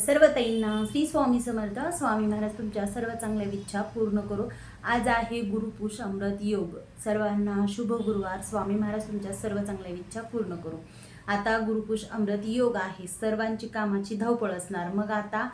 सर्व ताईंना श्री स्वामी समर्थ. स्वामी महाराज तुमच्या सर्व चांगल्या इच्छा पूर्ण करू. आज आहे गुरुपुष अमृत योग. सर्वांना शुभ गुरुवार. स्वामी महाराज तुमच्या सर्व चांगल्या इच्छा पूर्ण करू. आता गुरुपुष अमृत योग आहे. सर्वांची कामाची धावपळ असणार. मग आता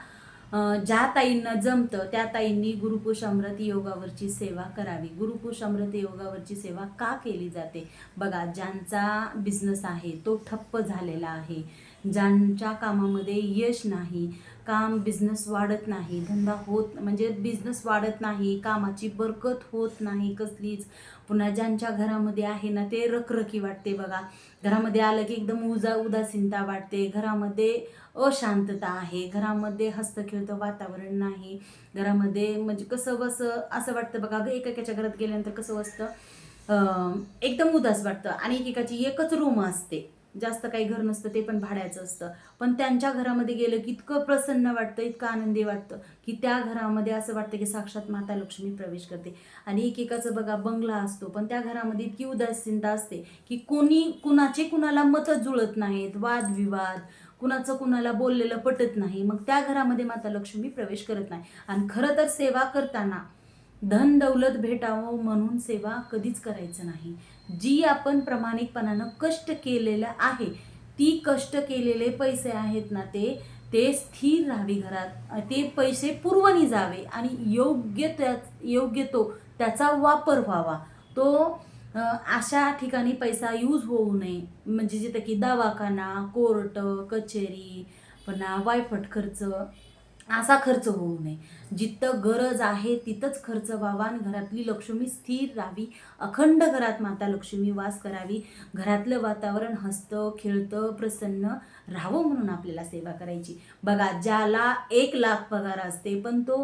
ज्या ताईंना जमतं त्या ताईंनी गुरुपुष अमृत योगावरची सेवा करावी. गुरुपुष अमृत योगावरची सेवा का केली जाते बघा. ज्यांचा बिझनेस आहे तो ठप्प झालेला आहे, ज्यांच्या कामामध्ये यश नाही, काम बिझनेस वाढत नाही, धंदा होत म्हणजे बिझनेस वाढत नाही, कामाची बरकत होत नाही कसलीच. पुन्हा ज्यांच्या घरामध्ये आहे ना ते रखरखी वाटते बघा. घरामध्ये आलं की एकदम उदासीनता वाटते, घरामध्ये अशांतता आहे, घरामध्ये हस्तखेळतं वातावरण नाही, घरामध्ये म्हणजे कसं बसं असं वाटतं बघा. एकेकाच्या घरात गेल्यानंतर कसं असतं, एकदम उदास वाटतं. आणि एकेकाची एकच रूम असते, जास्त काही घर नसतं, ते पण भाड्याचं असतं. पण त्यांच्या घरामध्ये गेलं की इतकं प्रसन्न वाटतं, इतकं आनंदी वाटतं की त्या घरामध्ये असं वाटतं की साक्षात माता लक्ष्मी प्रवेश करते. आणि एकेकाचं बघा बंगला असतो पण त्या घरामध्ये इतकी उदासीनता असते की कुणाचे कुणाला मतं जुळत नाहीत, वादविवाद, कुणाचं कुणाला बोललेलं पटत नाही. मग त्या घरामध्ये माता लक्ष्मी प्रवेश करत नाही. आणि खरं तर सेवा करताना धन दौलत भेटावं म्हणून सेवा कधीच करायचं नाही. जी आपण प्रामाणिकपणानं कष्ट केलेलं आहे, ती कष्ट केलेले पैसे आहेत ना ते स्थिर राहावी घरात, ते पैसे पुरवणी जावे आणि योग्य तो त्याचा वापर व्हावा. तो अशा ठिकाणी पैसा यूज होऊ नये, म्हणजे जिथं की दवाखाना, कोर्ट कचेरी, पुन्हा वायफट खर्च, असा खर्च होऊ नये. जिथं गरज आहे तिथंच खर्च व्हावा आणि घरातली लक्ष्मी स्थिर राहावी, अखंड घरात माता लक्ष्मी वास करावी, घरातलं वातावरण हसतं खेळतं प्रसन्न राहावं म्हणून आपल्याला सेवा करायची बघा. ज्याला 1,00,000 पगार असते पण तो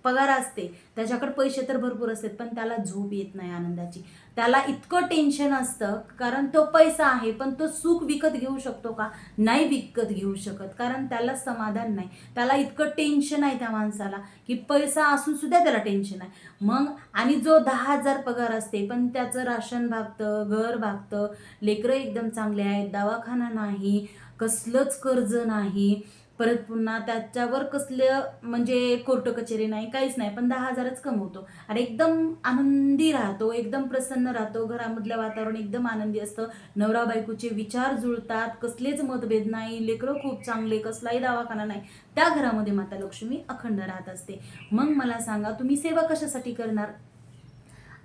पगार असते त्याच्याकडे पैसे तर भरपूर असतात पण त्याला झोप येत नाही आनंदाची. त्याला इतकं टेन्शन असतं कारण तो पैसा आहे पण तो सुख विकत घेऊ शकतो का? नाही विकत घेऊ शकत, कारण त्याला समाधान नाही. त्याला इतकं टेन्शन आहे त्या माणसाला की पैसा असून सुद्धा त्याला टेन्शन आहे. मग आणि जो 10,000 पगार असते पण त्याचं राशन भागतं, घर भागतं, लेकरं एकदम चांगले आहेत, दवाखाना नाही, कसलंच कर्ज नाही, परत पुन्हा त्याच्यावर कसलं म्हणजे कोर्ट कचेरी नाही, काहीच नाही, पण 10,000च कमवतो आणि एकदम आनंदी राहतो, एकदम प्रसन्न राहतो. घरामधलं वातावरण एकदम आनंदी असतं, नवरा बायकोचे विचार जुळतात, कसलेच मतभेद नाही, लेकरं खूप चांगले, कसलाही दवाखाना नाही, त्या घरामध्ये माता लक्ष्मी अखंड राहत असते. मग मला सांगा तुम्ही सेवा कशासाठी करणार?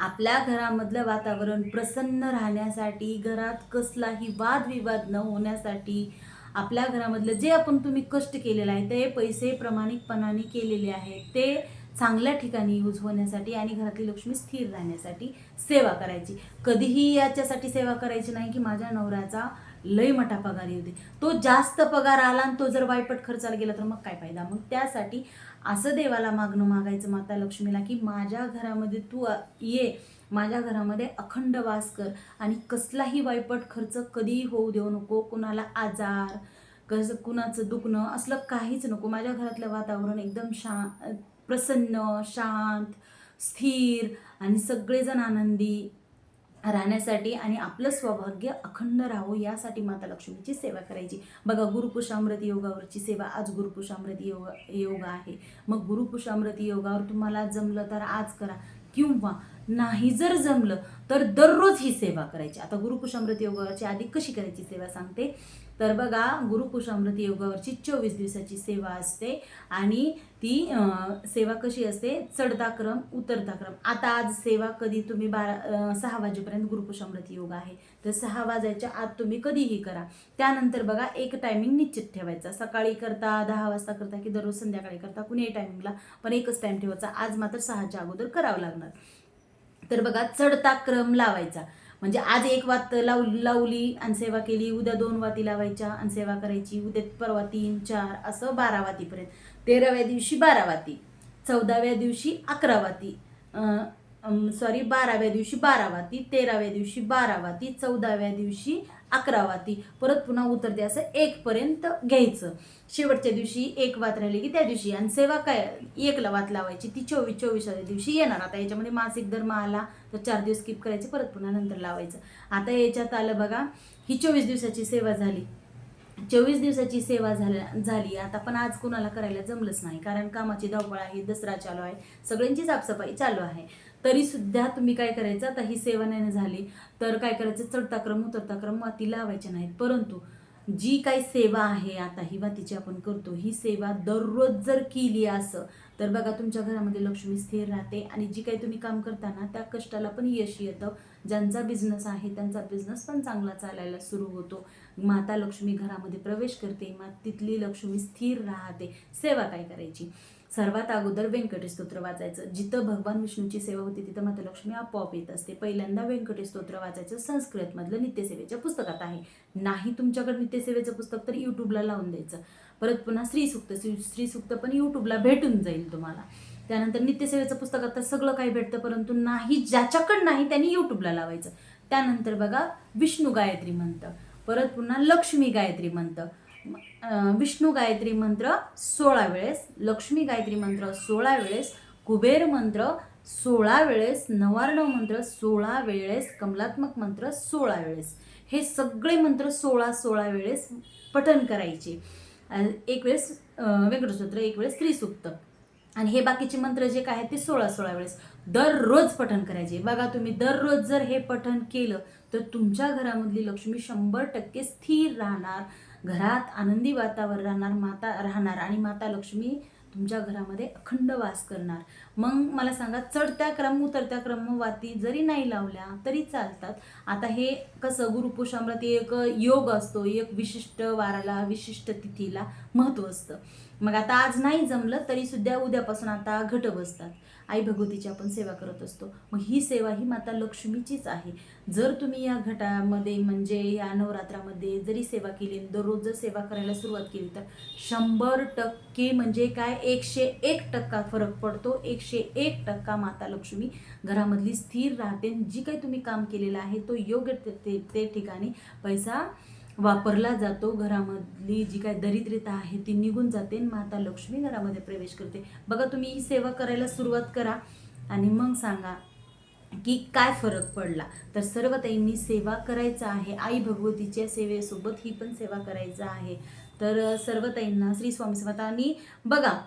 आपल्या घरामधलं वातावरण प्रसन्न राहण्यासाठी, घरात कसलाही वादविवाद न होण्यासाठी, आपल्या घरामधलं जे तुम्ही कष्ट केलेलं आहे ते पैसे प्रामाणिकपणाने केलेले आहेत ते चांगल्या ठिकाणी यूज होण्यासाठी आणि घरातली लक्ष्मी स्थिर राहण्यासाठी सेवा करायची. कधीही याच्यासाठी सेवा करायची नाही की माझ्या नवऱ्याचा लय मोठा पगार येऊ दे, तो जास्त पगार आला आणि तो जर वायपट खर्चाला गेला तर मग काय फायदा. मग त्यासाठी असं देवाला मागायचं माता लक्ष्मीला की माझ्या घरामध्ये तू ये, माझ्या घरामध्ये अखंड वास कर आणि कसलाही वायपट खर्च कधीही होऊ देऊ नको, कुणाला आजार कुणाचं दुखणं असलं काहीच नको. माझ्या घरातलं वातावरण एकदम प्रसन्न, शांत, स्थिर आणि सगळेजण आनंदी राहण्यासाठी आणि आपलं सौभाग्य अखंड राहावं यासाठी माता लक्ष्मीची सेवा करायची बघा. गुरुपुष अमृत योगावरची सेवा. आज गुरुपुष अमृत योग आहे. मग गुरुपुष अमृत योगावर तुम्हाला जमलं तर आज करा, किंवा नाही जर जमलं तर दररोज ही सेवा करायची. आता गुरुपुष अमृत योगावरची आधी कशी करायची सेवा सांगते. तर बघा, गुरुपुष अमृत योगावरची 24 दिवसाची सेवा असते आणि ती सेवा कशी असते, चढता क्रम उतरता क्रम. आता आज सेवा कधी तुम्ही 6 वाजेपर्यंत गुरुपुष अमृत योग आहे तर 6 वाजायच्या आत तुम्ही कधीही करा. त्यानंतर बघा एक टायमिंग निश्चित ठेवायचा, सकाळी करता, 10 वाजता करता की दररोज संध्याकाळी करता, कुणीही टायमिंगला, पण एकच टाइम ठेवायचा. आज मात्र 6च्या अगोदर करावं लागणार. तर बघा चढता क्रम लावायचा, म्हणजे आज 1 वात लावली आणि सेवा केली, उद्या 2 वाती लावायच्या आणि सेवा करायची, उद्या परवा 3 4 असं 12 वातीपर्यंत. 13व्या दिवशी 12 वाती, 14व्या दिवशी 11 वाती, 12व्या दिवशी 12 वाती, 13व्या दिवशी 12 वाती, 14व्या दिवशी 11 वाती, परत पुन्हा उतरते असं 1 पर्यंत घ्यायचं. शेवटच्या दिवशी 1 वात राहिली की त्या दिवशी, आणि सेवा काय 1ला वात लावायची, ती 24व्या दिवशी येणार. आता याच्यामध्ये मासिक धर्म आला तर 4 दिवस स्किप करायचे, परत पुन्हा नंतर लावायचं. आता याच्यात आलं बघा, ही 24 दिवसाची सेवा झाली. 24 दिवसाची सेवा झाली आता, पण आज कोणाला करायला जमलंच नाही, कारण कामाची धावपळ आहे, दसरा चालू आहे, सगळ्यांची साफसफाई चालू आहे. तरी सुद्धा तुम्ही काय करायचं, आता ही सेवा नाही झाली तर काय करायचं, चढता क्रम उतरता क्रम माती लावायचे नाहीत. परंतु जी काही सेवा आहे आता ही मातीची आपण करतो, ही सेवा दररोज जर केली असं तर बघा तुमच्या घरामध्ये लक्ष्मी स्थिर राहते आणि जी काही तुम्ही काम करताना त्या कष्टाला पण यश येतं. ज्यांचा बिझनेस आहे त्यांचा बिझनेस पण चांगला चालायला सुरू होतो. माता लक्ष्मी घरामध्ये प्रवेश करते, तिथली लक्ष्मी स्थिर राहते. सेवा काय करायची, सर्वात अगोदर व्यंकटेश स्तोत्र वाचायचं. जिथं भगवान विष्णूची सेवा होती तिथं माता लक्ष्मी आपोआप येत असते. पहिल्यांदा व्यंकटेश स्तोत्र वाचायचं, संस्कृतमधलं नित्यसेवेच्या पुस्तकात आहे. नाही तुमच्याकडे नित्यसेवेचं पुस्तक तर यूट्यूबला लावून द्यायचं. परत पुन्हा श्रीसूक्त पण यूट्यूबला भेटून जाईल तुम्हाला. त्यानंतर नित्यसेवेचं पुस्तकात तर सगळं काही भेटतं, परंतु नाही ज्याच्याकडं नाही त्यांनी यूट्यूबला लावायचं. त्यानंतर बघा विष्णू गायत्री मंत्र, परत पुन्हा लक्ष्मी गायत्री मंत्र, विष्णू गायत्री मंत्र 16 वेळेस, लक्ष्मी गायत्री मंत्र 16 वेळेस, कुबेर मंत्र 16 वेळेस, नवार्णव मंत्र 16 वेळेस, कमलात्मक मंत्र 16 वेळेस. हे सगळे मंत्र 16 वेळेस पठण करायचे. एक वेळेस व्यंकटस्तोत्र, एक वेळेस श्रीसूक्त, आणि हे बाकीचे मंत्र जे काय आहेत ते 16 वेळेस दररोज पठण करायचे. बघा तुम्ही दररोज जर हे पठण केलं तर तुमच्या घरामधली लक्ष्मी 100% स्थिर राहणार, घरात आनंदी वातावरण राहणार आणि माता लक्ष्मी तुमच्या घरामध्ये अखंड वास करणार. मग मला सांगा, चढत्या क्रम उतरत्या क्रम वाती जरी नाही लावल्या तरी चालतात. आता हे कसं, गुरुपुरुषामृत एक योग असतो, एक विशिष्ट वाराला विशिष्ट तिथीला महत्त्व असतं. मग आता आज नाही जमलं तरी सुद्धा उद्यापासून आता घट बसतात, आई भगवतीची आपण सेवा करत असतो. मग ही सेवा ही माता लक्ष्मीचीच आहे. जर तुम्ही या घटामध्ये म्हणजे या नवरात्रामध्ये जरी सेवा केली, दररोज जर सेवा करायला सुरुवात केली तर 100% म्हणजे काय 101% फरक पडतो. 101% माता लक्ष्मी घरामधली स्थिर राहते. जी काही तुम्ही काम केलेलं आहे तो योग्य ते ठिकाणी पैसा वापरला जातो. घरामधली जी काही दरिद्रता आहे ती निघून जाते, माता लक्ष्मी घरामध्ये प्रवेश करते. बघा तुम्ही ही सेवा करायला सुरुवात करा आणि मग सांगा की काय फरक पडला. तर सर्व ताईंनी सेवा करायचं आहे, आई भगवतीच्या सेवेसोबत ही पण सेवा करायचं आहे. तर सर्व ताईंना श्री स्वामी समर्थ. आणि बघा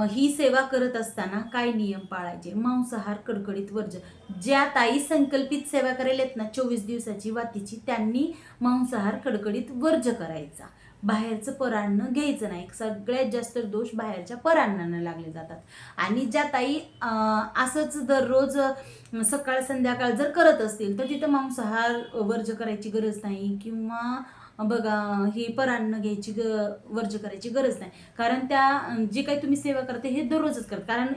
ही सेवा करत असताना काय नियम पाळायचे, मांसाहार कडकडीत वर्ज. ज्या ताई संकल्पित सेवा करायला आहेत ना 24 दिवसाची वातीची, त्यांनी मांसाहार कडकडीत वर्ज करायचा. बाहेरचं परान्न घ्यायचं नाही. सगळ्यात जास्त दोष बाहेरच्या परान्नांना लागले जातात. आणि ज्या ताई असंच दररोज सकाळ संध्याकाळ जर करत असतील तर तिथं मांसाहार वर्ज करायची गरज नाही, किंवा बघा हे परान्न घ्यायची वर्ज करायची गरज नाही. कारण त्या जे काही तुम्ही सेवा करते हे दररोजच करत. कारण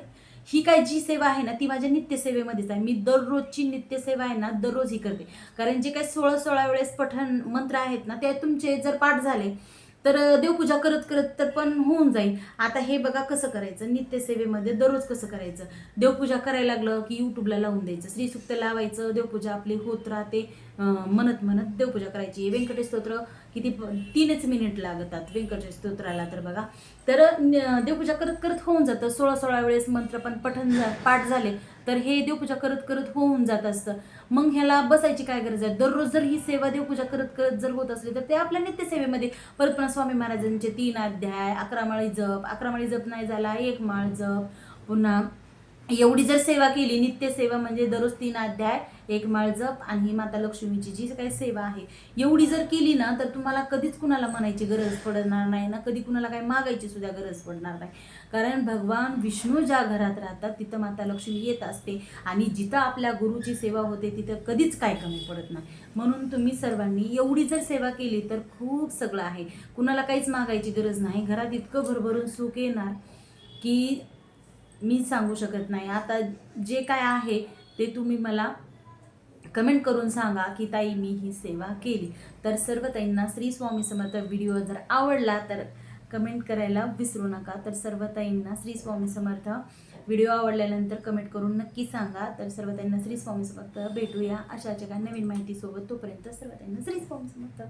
ही काय जी सेवा आहे ना ती माझ्या नित्यसेवेमध्येच आहे. मी दररोजची नित्यसेवा आहे ना दररोज ही करते. कारण जे काही 16 वेळेस पठण मंत्र आहेत ना ते तुमचे जर पाठ झाले तर देवपूजा करत करत तर पण होऊन जाईल. आता हे बघा कसं करायचं, नित्यसेवेमध्ये दररोज कसं करायचं. देवपूजा करायला लागलं की यूट्यूबला लावून द्यायचं, श्रीसूक्त लावायचं, देवपूजा आपली होत राहते. म्हणत म्हणत देवपूजा करायची. व्यंकटेश स्तोत्र किती 3 मिनिट लागतात व्यंकटेश स्तोत्राला. तर बघा तर देवपूजा करत करत होऊन जातं. 16 वेळेस मंत्र पण पाठ झाले तर हे देवपूजा करत करत होऊन जात असतं. मग ह्याला बसायची काय गरज आहे. दररोज जर ही सेवा देवपूजा करत करत जर होत असली तर ते आपल्या नित्यसेवेमध्ये. परत पुन्हा स्वामी महाराजांचे 3 अध्याय, 11 माळी जप, 11 माळी जप नाही झाला 1 माळ जप, पुन्हा एवढी जर सेवा केली, नित्यसेवा म्हणजे दररोज 3 अध्याय, 1 माळ जप आणि ही माता लक्ष्मीची जी काही सेवा आहे एवढी जर केली ना तर तुम्हाला कधीच कुणाला म्हणायची गरज पडणार नाही ना, कधी कुणाला काही मागायची सुद्धा गरज पडणार नाही. कारण भगवान विष्णू ज्या घरात राहतात तिथं माता लक्ष्मी येत असते आणि जिथं आपल्या गुरुची सेवा होते तिथं कधीच काय कमी पडत नाही. म्हणून तुम्ही सर्वांनी एवढी जर सेवा केली तर खूप सगळं आहे. कुणाला काहीच मागायची गरज नाही. घरात इतकं भरभरून सुख येणार की मी सांगू शकत नाही. आता जे काय आहे ते तुम्ही मला कमेंट करून सांगा की ताई मी ही सेवा केली. तर सर्व ताईंना श्री स्वामी समर्थ. व्हिडिओ जर आवडला तर कमेंट करायला विसरू नका. तर सर्व ताईंना श्री स्वामी समर्थ. व्हिडिओ आवडल्यानंतर कमेंट करून नक्की सांगा. तर सर्व ताईंना श्री स्वामी समर्थ. भेटूया अशाच्या काही नवीन माहितीसोबत. तोपर्यंत सर्व ताईंना श्री स्वामी समर्थ.